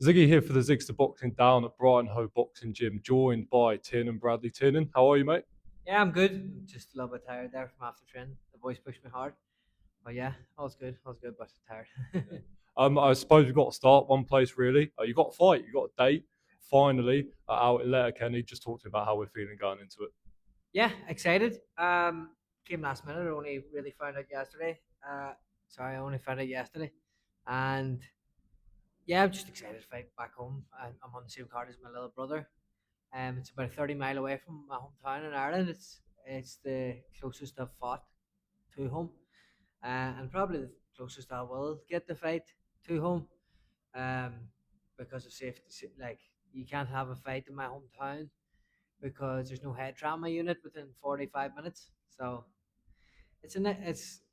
Ziggy here for the Zigs to Boxing down at Brighton Ho Boxing Gym, joined by Tiernan Bradley. Tiernan, how are you, mate? Yeah, I'm good. I'm just a little bit tired there from after training. The boys pushed me hard. But yeah, all's good, but tired. Yeah. I suppose we've got to start one place really. You got a fight, you got a date. Finally, out in Letterkenny. Just talking about how we're feeling going into it. Yeah, excited. Came last minute. I only really found out yesterday. Sorry, I only found out yesterday. And yeah, I'm just excited to fight back home. I'm on the same card as my little brother. It's about 30 mile away from my hometown in Ireland. It's the closest I've fought to home, and probably the closest I will get the fight to home. um, because of safety. Like you can't have a fight in my hometown because there's no head trauma unit within 45 minutes. So it's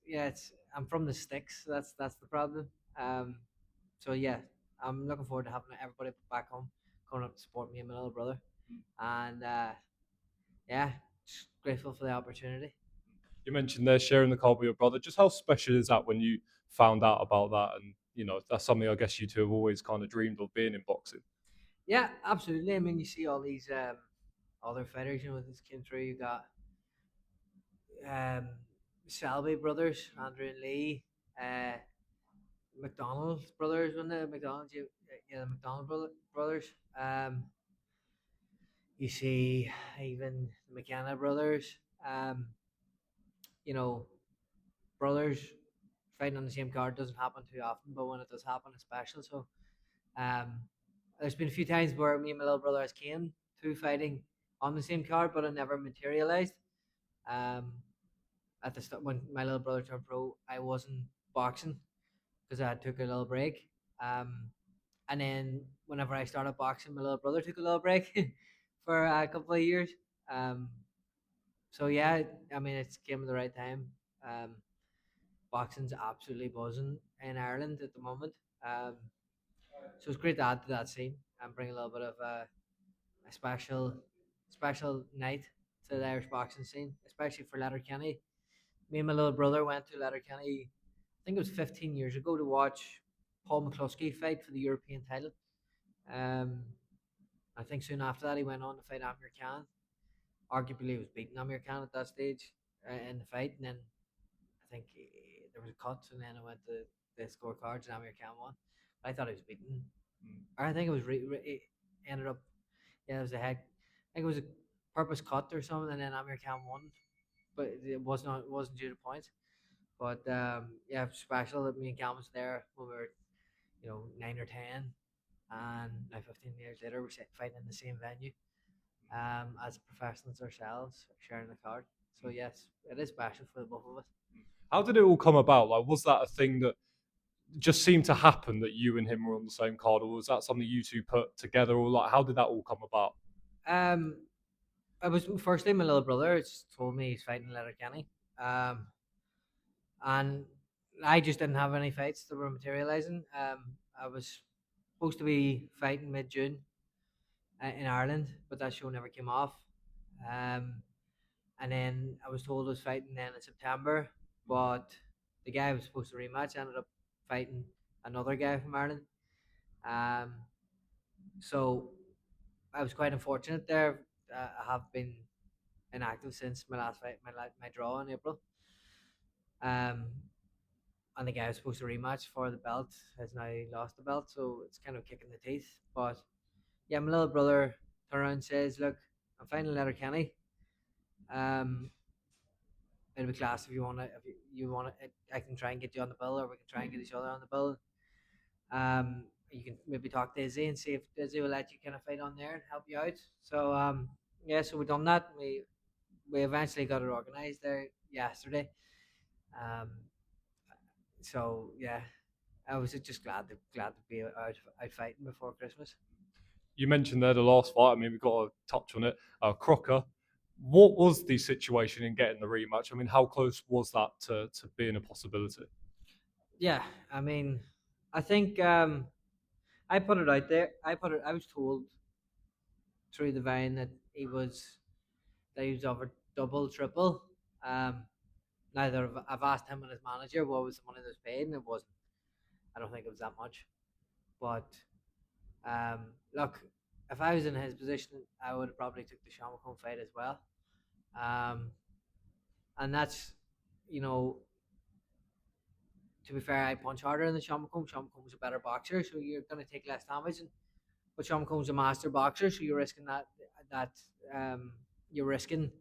yeah, it's I'm from the sticks. So that's the problem. So yeah, I'm looking forward to having everybody back home coming up to support me and my little brother, and yeah, just grateful for the opportunity. You mentioned there sharing the car with your brother. Just how special is that when you found out about that? And that's something I guess you two have always kind of dreamed of being in boxing. Yeah, absolutely. I mean, you see all these other fighters, this came through. You got um, Shelby brothers, Andrew and Lee, uh, McDonald brothers, when the McDonald, yeah, the McDonald brothers. You see even the McKenna brothers. You know, brothers fighting on the same card doesn't happen too often, but when it does happen, it's special. So, um, there's been a few times where me and my little brother has came to fighting on the same card, but it never materialized. Um, at the start when my little brother turned pro, I wasn't boxing because I took a little break. Um, and then whenever I started boxing, my little brother took a little break for a couple of years. Um, so yeah, I mean it's came at the right time. Um, Boxing's absolutely buzzing in Ireland at the moment. Um, so it's great to add to that scene and bring a little bit of a special night to the Irish boxing scene, especially for Letterkenny. Me and my little brother went to Letterkenny, I think it was 15 years ago, to watch Paul McCluskey fight for the European title. Um, I think soon after that he went on to fight Amir Khan. Arguably, he was beating Amir Khan at that stage in the fight, and then I think there was a cut, and then it went to the scorecards, and Amir Khan won. But I thought he was beaten. I think it was it ended up, yeah, it was a head. I think it was a purpose cut or something, and then Amir Khan won, but it wasn't due to points. But yeah, special that me and Cam was there when we were, 9 or 10, and now 15 years later we're fighting in the same venue, as professionals ourselves, sharing the card. So yes, it is special for the both of us. How did it all come about? Like, was that a thing that just seemed to happen that you and him were on the same card, or was that something you two put together, or like how did that all come about? Um, I was firstly my little brother just told me he's fighting Letterkenny, um, and I just didn't have any fights that were materializing. I was supposed to be fighting mid June in Ireland, but that show never came off. Um, and then I was told I was fighting then in September, but the guy I was supposed to rematch ended up fighting another guy from Ireland. Um, so I was quite unfortunate there. I have been inactive since my last fight, my draw in April. Um, and the guy I was supposed to rematch for the belt has now lost the belt, so it's kind of kicking the teeth. But yeah, my little brother turned around and says, "Look, I'm fighting Letterkenny. Um, it'll be class if you want to. If you want to, I can try and get you on the bill, or we can try and get each other on the bill. You can maybe talk to Izzy and see if Izzy will let you kind of fight on there and help you out." So yeah, so we done that. We eventually got it organized there yesterday. Um, so yeah, I was just glad to be out fighting before Christmas. You mentioned there the last fight. I mean, we've got to touch on it. Crocker, what was the situation in getting the rematch? I mean, how close was that to being a possibility? Yeah, I mean, I think I put it out there. I was told through the vine that he was over double, triple. Um, Neither I've asked him and his manager what was the money that was paid, and it wasn't. I don't think it was that much, but Look, if I was in his position, I would have probably took the Sean McComb fight as well. Um, and that's, you know, to be fair, I punch harder than Sean McComb. Sean McComb's a better boxer, so you're going to take less damage. But Sean McComb's a master boxer, so you're risking that um, you're risking,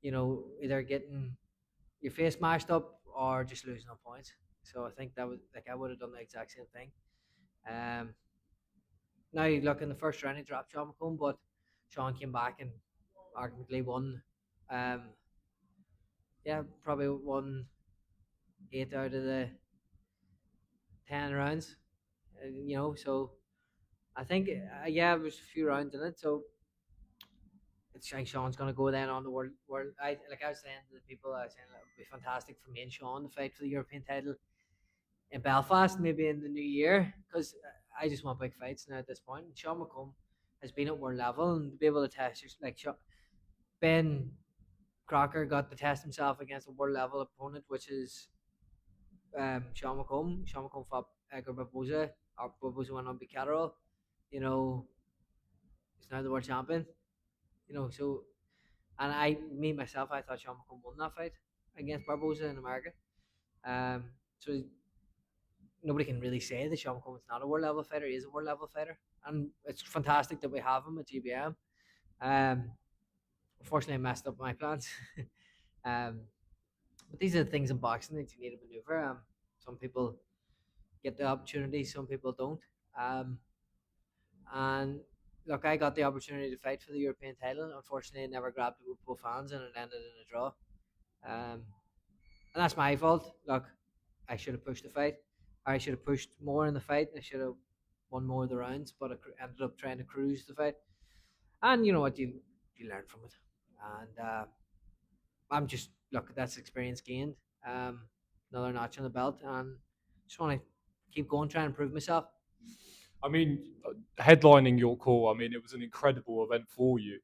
either getting your face mashed up or just losing on points. So I think that was like I would have done the exact same thing. Um, Now you look in the first round, he dropped Sean McComb, but Sean came back and arguably won. Um, yeah, probably won 8 out of the 10 rounds. So I think yeah, there was a few rounds in it. So it's like Sean's gonna go then on the world. I was saying to the people, I was saying it would be fantastic for me and Sean to fight for the European title in Belfast, maybe in the new year, because I just want big fights now at this point. And Sean McComb has been at world level and to be able to test like Ben Crocker got to test himself against a world level opponent, which is Sean McComb. Sean McComb fought Edgar Barboza. Or Barboza went on beat Catterall. You know, he's now the world champion. So and me myself, I thought Sean McComb won that fight against Barboza in America. So nobody can really say that Sean McComb is not a world level fighter. He is a world level fighter, and it's fantastic that we have him at GBM. Unfortunately, I messed up my plans. um, but these are the things in boxing that you need to maneuver. Some people get the opportunity, some people don't. And look, I got the opportunity to fight for the European title. Unfortunately, I never grabbed it with both hands, and it ended in a draw. And that's my fault. Look, I should have pushed the fight. I should have pushed more in the fight. I should have won more of the rounds, but I ended up trying to cruise the fight. And you know what? You learn from it. And I'm just look. That's experience gained. Another notch on the belt, and just want to keep going, try and improve myself. I mean, headlining your call, I mean, it was an incredible event for you.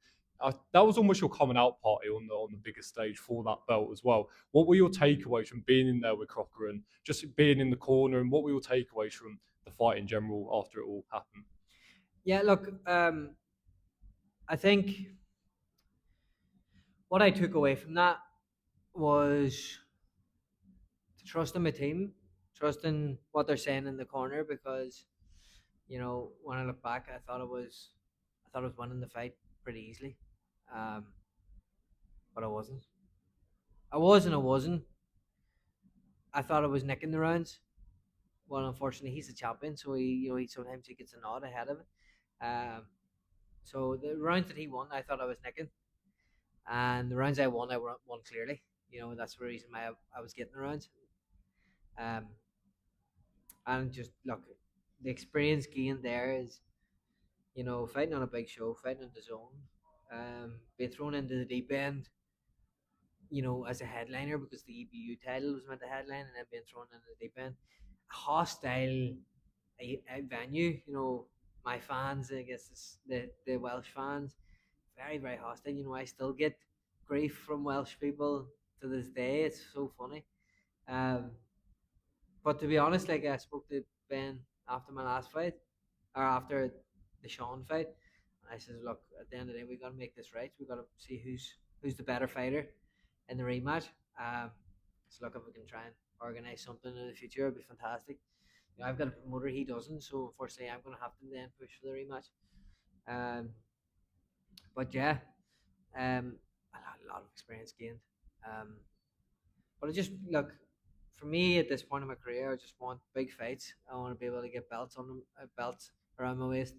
That was almost your coming out party on the biggest stage for that belt as well. What were your takeaways from being in there with Crocker and just being in the corner, and what were your takeaways from the fight in general after it all happened? Yeah, look, I think what I took away from that was to trust in my team, trust in what they're saying in the corner, because when I look back, I thought I was winning the fight pretty easily, um, but I wasn't. I was and I wasn't. I thought I was nicking the rounds. Well, unfortunately, he's the champion, so he sometimes he gets a nod ahead of it. Um, so the rounds that he won, I thought I was nicking, and the rounds I won, I won clearly. That's the reason why I was getting the rounds. Um, and just look, the experience gained there is, fighting on a big show, fighting in the zone, being thrown into the deep end, as a headliner because the EBU title was meant to headline, and then being thrown into the deep end, a hostile a venue. My fans, I guess it's the Welsh fans, very very hostile. I still get grief from Welsh people to this day. It's so funny. Um, but to be honest, like I spoke to Ben after my last fight, or after the Sean fight, and I says, look, at the end of the day, we got to make this right. We got to see who's the better fighter in the rematch. So look, if we can try and organize something in the future, it'd be fantastic. I've got a promoter, he doesn't, so unfortunately, I'm going to have to then push for the rematch. Um, but yeah, a lot of experience gained. Um, but I just look, for me at this point in my career, I just want big fights. I want to be able to get belts on them, belts around my waist,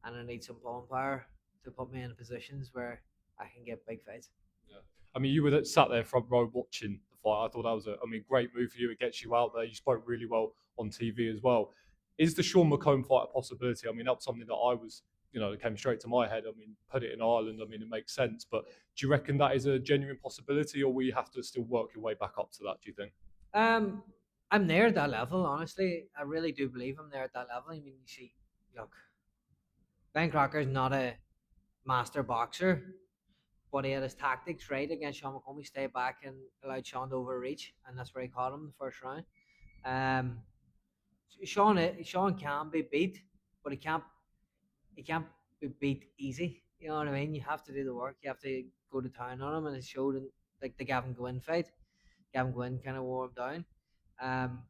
and I need some pulling power to put me in positions where I can get big fights. Yeah. I mean, you were sat there front row watching the fight. I thought that was great move for you. It gets you out there. You spoke really well on TV as well. Is the Sean McComb fight a possibility? I mean, that's something that I was, it came straight to my head. I mean, put it in Ireland. I mean, it makes sense. But do you reckon that is a genuine possibility, or will you have to still work your way back up to that? Do you think? Um, I'm there at that level, honestly. I really do believe I'm there at that level. I mean, you see, look, Ben Crocker is not a master boxer, but he had his tactics right against Sean McComb. He stayed back and allowed Sean to overreach, and that's where he caught him the first round. Um, Sean can be beat, but he can't. he can't be beat easy. You know what I mean? You have to do the work. You have to go to town on him, and it showed in like the Gavin Gwynn fight. Gavin Gwynn kind of wore him down.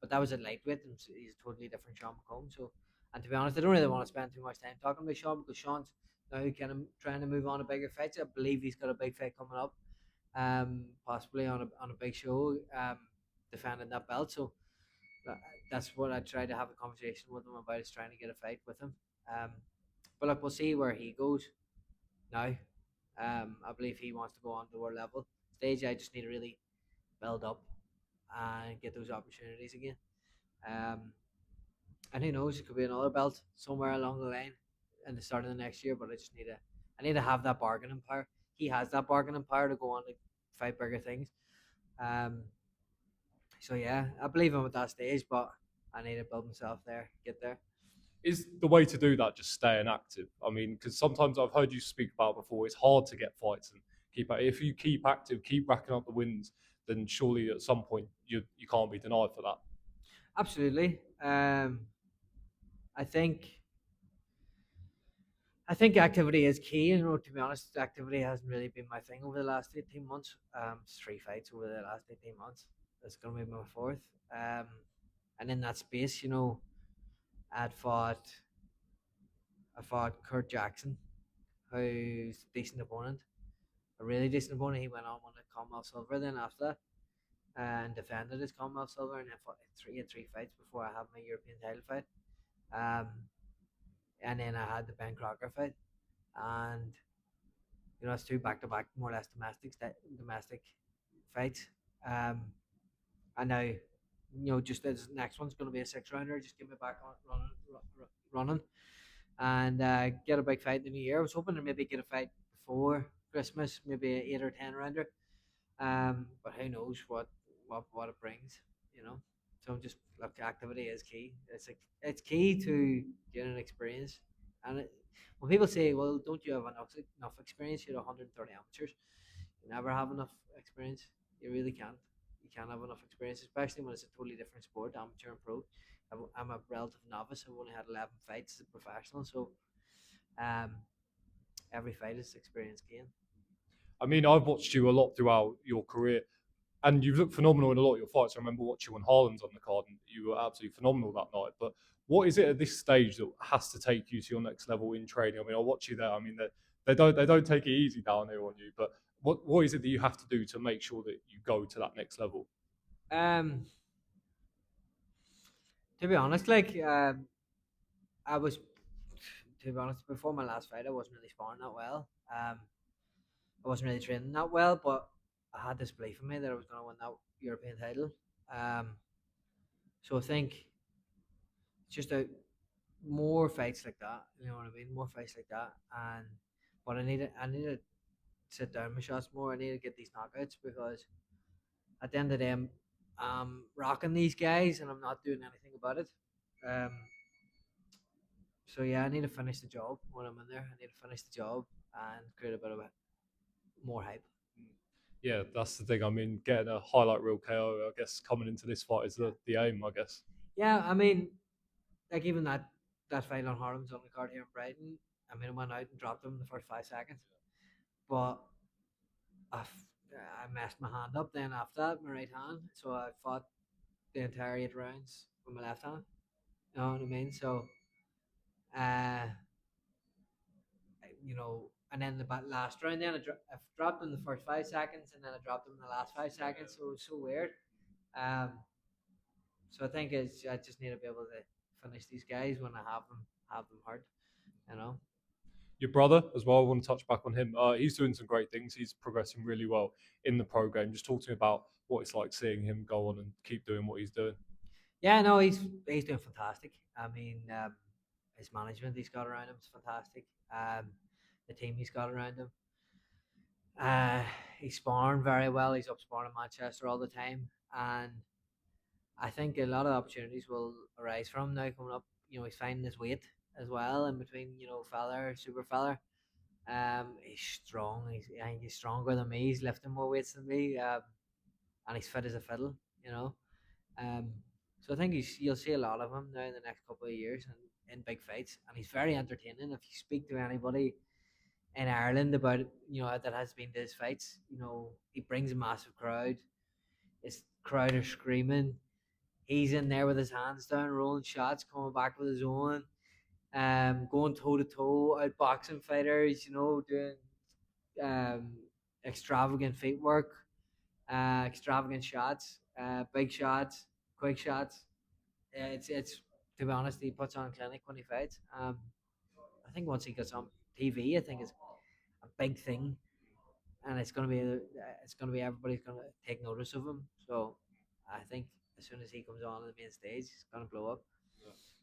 But that was a lightweight, and he's a totally different Sean McComb. So, and to be honest, I don't really want to spend too much time talking about Sean because Sean's now kind of trying to move on to bigger fights. I believe he's got a big fight coming up, possibly on a big show, defending that belt. So that, that's what I try to have a conversation with him about is trying to get a fight with him. Um, but look, we'll see where he goes now. I believe he wants to go on to our level stage. I just need to really build up and get those opportunities again. Um, and who knows, it could be another belt somewhere along the line in the start of the next year. But I need to have that bargaining power. He has that bargaining power to go on to fight bigger things. Um, so yeah, I believe I'm at that stage, but I need to build myself there, get there. Is the way to do that just staying active? I mean, because sometimes I've heard you speak about before, it's hard to get fights and keep. If you keep active, keep racking up the wins, then surely at some point you can't be denied for that. Absolutely. I think I think activity is key. You know, to be honest, activity hasn't really been my thing over the last 18 months. It's 3 fights over the last 18 months. That's gonna be my fourth. Um, and in that space, you know, I'd fought I fought Kurt Jackson, who's a decent opponent, a really decent opponent. He went on won a Commonwealth silver then after that, and defended his Commonwealth silver, and then fought three fights before I had my European title fight. Um, and then I had the Ben Crocker fight, and you know it's two back to back more or less domestic fights. Um, and now you know just this next one's going to be a 6 rounder. Just get me back on running, and get a big fight in the new year. I was hoping to maybe get a fight before Christmas, maybe an 8 or 10 rounder. But who knows what it brings, you know. So just look, activity is key. It's key to getting experience. And when people say, "Well, don't you have enough experience? You're 130 amateurs. You never have enough experience. You really can't. You can't have enough experience, especially when it's a totally different sport, amateur and pro. I'm a relative novice. I've only had 11 fights as a professional, so um, every fight is experience gain. I mean, I've watched you a lot throughout your career, and you've looked phenomenal in a lot of your fights. I remember watching when Harlan's on the card, and you were absolutely phenomenal that night. But what is it at this stage that has to take you to your next level in training? I mean, I watch you there. I mean, they don't take it easy down there on you. But what is it that you have to do to make sure that you go to that next level? Um, to be honest, like I was, to be honest, before my last fight, I wasn't really sparring that well. I wasn't really training that well, but I had this belief in me that I was going to win that European title. Um, so I think it's just more fights like that. You know what I mean? More fights like that, and but I need to sit down my shots more. I need to get these knockouts because at the end of the day, I'm rocking these guys and I'm not doing anything about it. Um, so yeah, I need to finish the job when I'm in there. I need to finish the job and create a bit of more hype. Yeah, that's the thing. I mean, getting a highlight reel KO, I guess, coming into this fight is the aim, I guess. Yeah, I mean, like even that fight on Harlem's on the card here in Brighton. I mean, I went out and dropped him in the first 5 seconds, but I, I messed my hand up then after that, my right hand. So I fought the entire 8 rounds with my left hand. You know what I mean? So, uh, you know, and then the last round, then I dropped him the first 5 seconds, and then I dropped him in the last 5 seconds. So it was so weird. Um, so I think I just need to be able to finish these guys when I have them hard. You know. Your brother as well. I want to touch back on him. He's doing some great things. He's progressing really well in the pro game. Just talk to me about what it's like seeing him go on and keep doing what he's doing. Yeah, no, he's doing fantastic. I mean, his management he's got around him is fantastic. The team he's got around him. He's sparring very well. He's up sparring in Manchester all the time, and I think a lot of opportunities will arise from him now coming up. You know, he's finding his weight as well in between. You know, feller, super feller. He's strong. I think he's stronger than me. He's lifting more weights than me. And he's fit as a fiddle. You know. Um, so I think you'll see a lot of him now in the next couple of years, and in big fights, and he's very entertaining. If you speak to anybody in Ireland about that has been to his fights, he brings a massive crowd. His crowd are screaming. He's in there with his hands down, rolling shots, coming back with his own, going toe to toe, outboxing fighters. Doing um, extravagant feet work, extravagant shots, big shots, quick shots. It's to be honest, he puts on a clinic when he fights. I think once he gets on TV, I think it's a big thing, and it's gonna be everybody's gonna take notice of him. So I think as soon as he comes on the main stage, it's gonna blow up.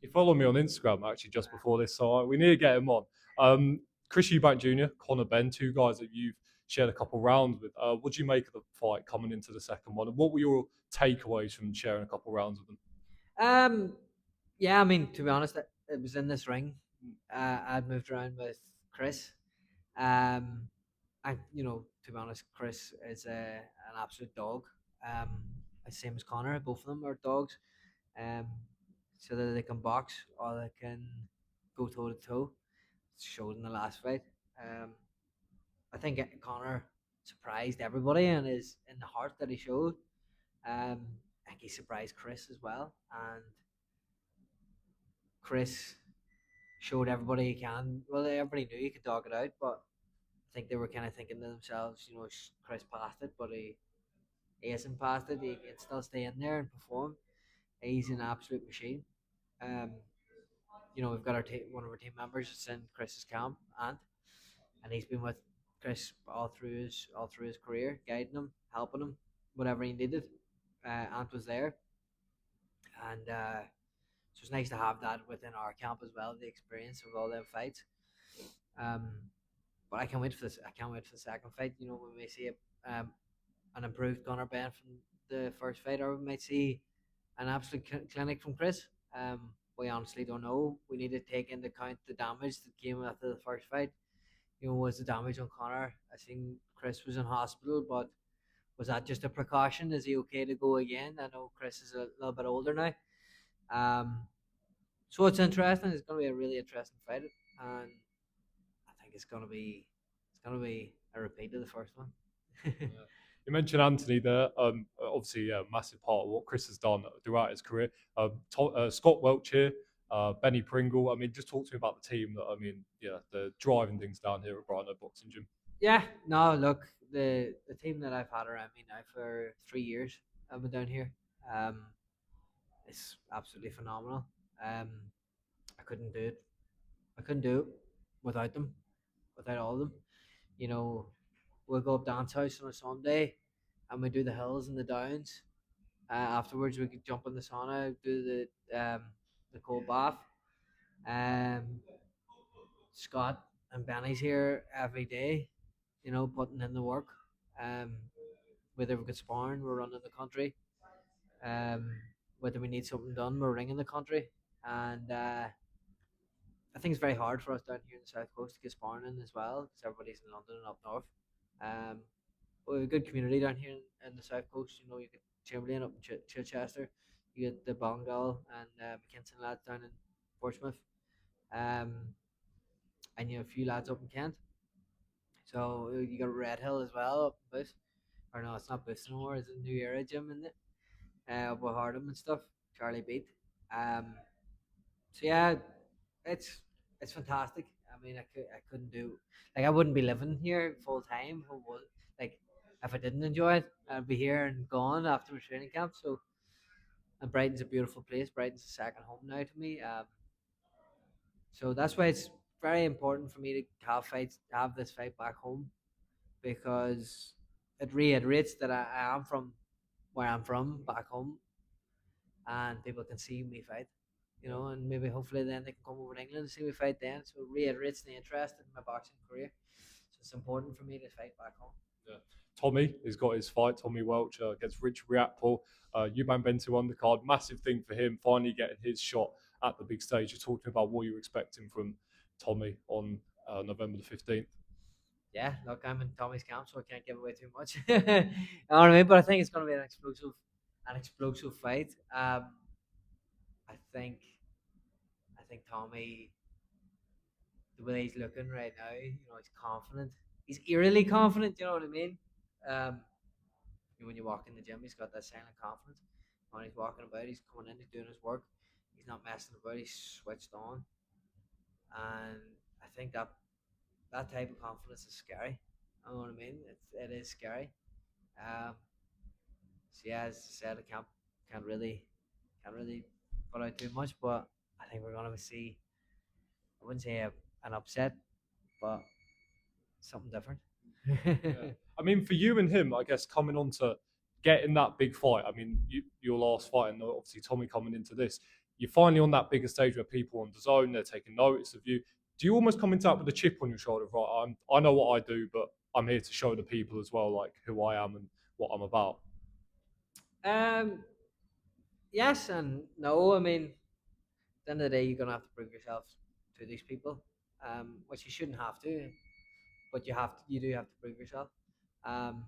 He followed me on Instagram actually just before this, so we need to get him on. Um, Chris Eubank Jr., Conor Ben, two guys that you've shared a couple rounds with. What do you make of the fight coming into the second one, and what were your takeaways from sharing a couple rounds with them? Um, yeah, I mean, to be honest, it was in this ring. I'd moved around with Chris. Um, to be honest, Chris is an absolute dog. Um, same as Connor. Both of them are dogs. Um, so that they can box or they can go toe to toe. Showed in the last fight. Um, I think Connor surprised everybody and is in the heart that he showed. I think he surprised Chris as well, and Chris showed everybody he can. Well, everybody knew he could dog it out, but I think they were kind of thinking to themselves, Chris passed it, but he hasn't passed it. He can still stay in there and perform. He's an absolute machine. Um, we've got one of our team members that's in Chris's camp, and he's been with Chris all through his career, guiding him, helping him, whatever he needed. Ant was there, and so it's nice to have that within our camp as well. The experience of all them fights. Um, but I can't wait for this. I can't wait for the second fight. When we see an improved Conor Ben from the first fight, or we might see an absolute clinic from Chris. We honestly don't know. We need to take into account the damage that came after the first fight. Was the damage on Connor? I think Chris was in hospital, but was that just a precaution? Is he okay to go again? I know Chris is a little bit older now. Um, so it's interesting. It's going to be a really interesting fight, and I think it's gonna be a repeat of the first one. Yeah. You mentioned Anthony there. Obviously, a massive part of what Chris has done throughout his career. Scott Welch here, Benny Pringle. I mean, just talk to me about the team. That I mean, yeah, they're driving things down here at Brighton Boxing Gym. Yeah, no, look, the team that I've had around me now for 3 years, I've been down here. Um, it's absolutely phenomenal. Um, I couldn't do it. I couldn't do it without them, without all of them. You know, we'll go up dance house on a Sunday, and we do the hills and the downs. Afterwards, we could jump in the sauna, do the cold bath. Um, Scott and Benny's here every day, putting in the work. Um, whether we get sparring, we're running the country. Um, whether we need something done, we're ringing the country. And I think it's very hard for us down here in the south coast to get sparring in as well, because everybody's in London and up north. Um, we have a good community down here in the south coast. You get Chamberlain up in Chichester, you get the Bongal and McKinson lads down in Portsmouth, um, and you have a few lads up in Kent. So you got Red Hill as well up in Booth. Or no, it's not Booth anymore. It's a New Era gym in it, with Hardham and stuff. Charlie Beat. Um, so yeah, it's it's fantastic. I mean, I couldn't do, like, I wouldn't be living here full time. Like, if I didn't enjoy it, I'd be here and gone after my training camp. So, and Brighton's a beautiful place. Brighton's a second home now to me. So that's why it's very important for me to have this fight back home, because it reiterates that I am from where I'm from back home, and people can see me fight, and maybe hopefully then they can come over to England and see me fight then. So it reiterates the interest in my boxing career. So it's important for me to fight back home. Yeah. Tommy has got his fight. Tommy Welch against Rich Riapol. Eubank Bento undercard. Massive thing for him, finally getting his shot at the big stage. You're talking about what you're expecting from Tommy on November the 15th. Yeah, look, I'm in Tommy's camp, so I can't give away too much. You know what I mean? But I think it's going to be an explosive fight. I think think Tommy, the way he's looking right now, he's confident. He's eerily confident. You know what I mean? Um, when you walk in the gym, he's got that silent confidence. When he's walking about, he's coming in, he's doing his work. He's not messing about. He's switched on, and I think that type of confidence is scary. You know what I mean? It is scary. Um, so yeah, as I said, I can't really put out too much, but I think we're gonna see. I wouldn't say an upset, but something different. Yeah. I mean, for you and him, I guess coming on to getting that big fight. I mean, your last fight, and obviously Tommy coming into this, you're finally on that bigger stage where people on the zone, they're taking notice of you. Do you almost come into that with a chip on your shoulder? Right, I know what I do, but I'm here to show the people as well, like who I am and what I'm about. um, yes and no. I mean, at the end of the day, you're gonna have to prove yourself to these people, which you shouldn't have to, but you do have to prove yourself. Um,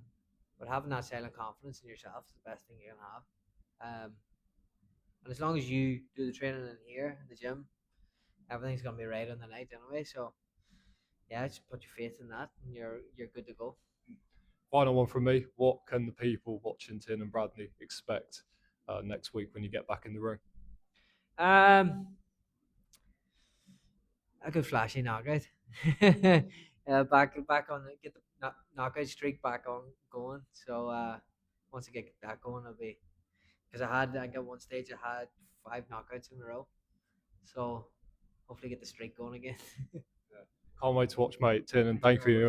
but having that silent confidence in yourself is the best thing you can have. And as long as you do the training in here in the gym, everything's gonna be right on the night anyway. So yeah, just put your faith in that, and you're good to go. Final one from me. What can the people watching Tiernan Bradley expect next week when you get back in the ring? A good flashy knockout. Back on get the knockout streak back on going. So once I get that going, it'll be because I got one stage I had 5 knockouts in a row. So hopefully get the streak going again. Can't wait to watch, mate. Tiernan, thank you.